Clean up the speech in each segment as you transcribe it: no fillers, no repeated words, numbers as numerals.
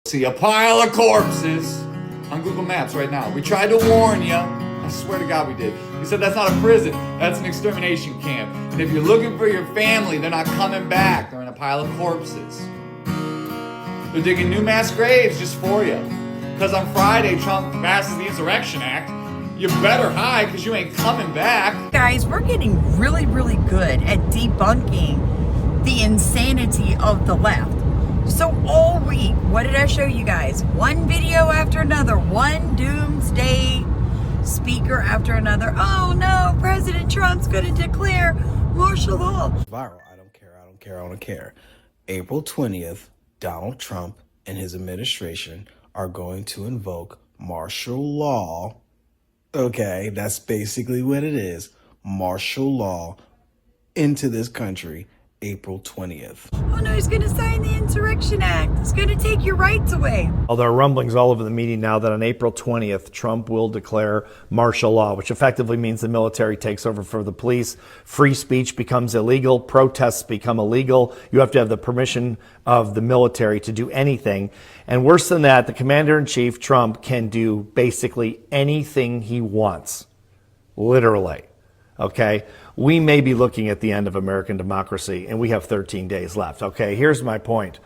See a pile of corpses on Google Maps right now. We tried to warn you. I swear to God we did. We said that's not a prison, that's an extermination camp. And if you're looking for your family, they're not coming back. They're in a pile of corpses. They're digging new mass graves just for you. Because on Friday, Trump passes the Insurrection Act. You better hide because you ain't coming back. Guys, we're getting really, really good at debunking the insanity of the left. So all week, what did I show you guys? One video after another, one doomsday speaker after another. Oh no, President Trump's going to declare martial law. Viral. I don't care. April 20th, Donald Trump and his administration are going to invoke martial law. Okay, that's basically what it is. Martial law into this country, April 20th. Oh no, he's going to sign the Insurrection Act. It's going to take your rights away. Well, there are rumblings all over the media now that on April 20th, Trump will declare martial law, which effectively means the military takes over for the police. Free speech becomes illegal. Protests become illegal. You have to have the permission of the military to do anything. And worse than that, the commander-in-chief, Trump, can do basically anything he wants. Literally. Okay? We may be looking at the end of American democracy, and we have 13 days left. Okay, here's my point.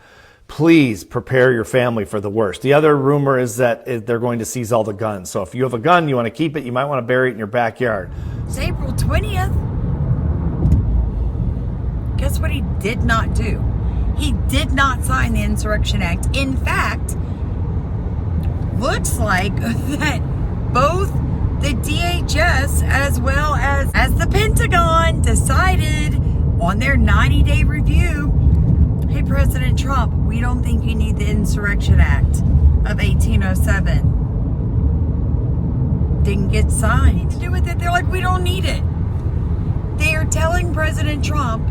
Please prepare your family for the worst. The other rumor is that they're going to seize all the guns. So if you have a gun, you want to keep it, you might want to bury it in your backyard. It's April 20th. Guess what he did not do? He did not sign the Insurrection Act. In fact, looks like that both the DHS as well as the Pentagon decided on their 90-day review, hey, President Trump, we don't think you need the Insurrection Act of 1807. Didn't get signed. To do with it, they're like, we don't need it. They are telling President Trump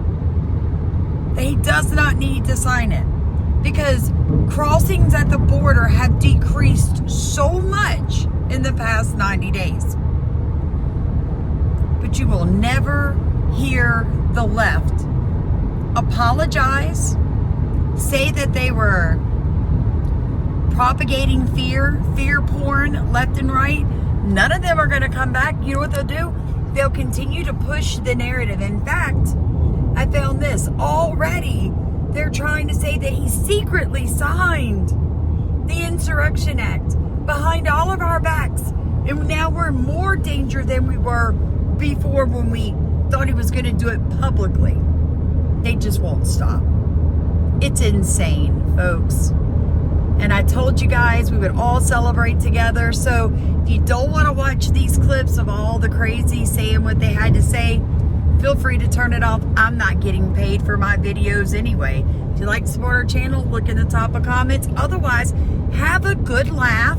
that he does not need to sign it because crossings at the border have decreased so much in the past 90 days. But you will never hear the left apologize, say that they were propagating fear porn left and right. None of them are going to come back. You know what they'll do? They'll continue to push the narrative. In fact, I found this already. They're trying to say that he secretly signed the Insurrection Act behind all of our backs. And now we're in more danger than we were before when we thought he was going to do it publicly. They just won't stop. It's insane, folks. And I told you guys we would all celebrate together. So if you don't want to watch these clips of all the crazy saying what they had to say, feel free to turn it off. I'm not getting paid for my videos anyway. If you like to support our channel, look in the top of comments. Otherwise, have a good laugh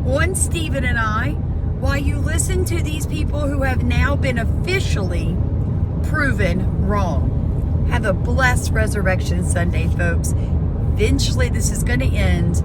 on Stephen and I while you listen to these people who have now been officially proven wrong. Have a blessed Resurrection Sunday, folks. Eventually, this is going to end.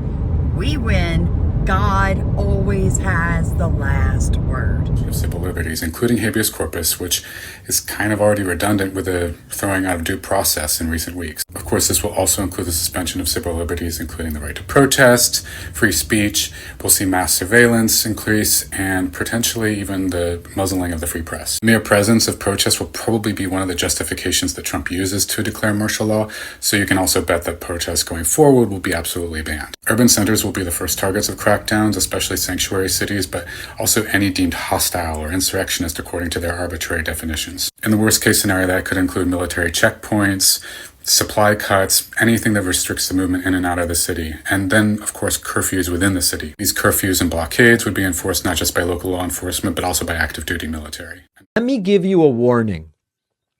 We win. God always has the last word. Of civil liberties, including habeas corpus, which is kind of already redundant with the throwing out of due process in recent weeks. Of course, this will also include the suspension of civil liberties, including the right to protest, free speech. We'll see mass surveillance increase, and potentially even the muzzling of the free press. Mere presence of protests will probably be one of the justifications that Trump uses to declare martial law, so you can also bet that protests going forward will be absolutely banned. Urban centers will be the first targets of crackdowns, especially sanctuary cities, but also any deemed hostile or insurrectionist according to their arbitrary definitions. In the worst case scenario, that could include military checkpoints, supply cuts, anything that restricts the movement in and out of the city, and then, of course, curfews within the city. These curfews and blockades would be enforced not just by local law enforcement, but also by active duty military. Let me give you a warning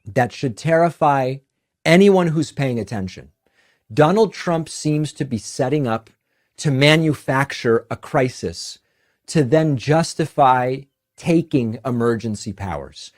that should terrify anyone who's paying attention. Donald Trump seems to be setting up to manufacture a crisis to then justify taking emergency powers.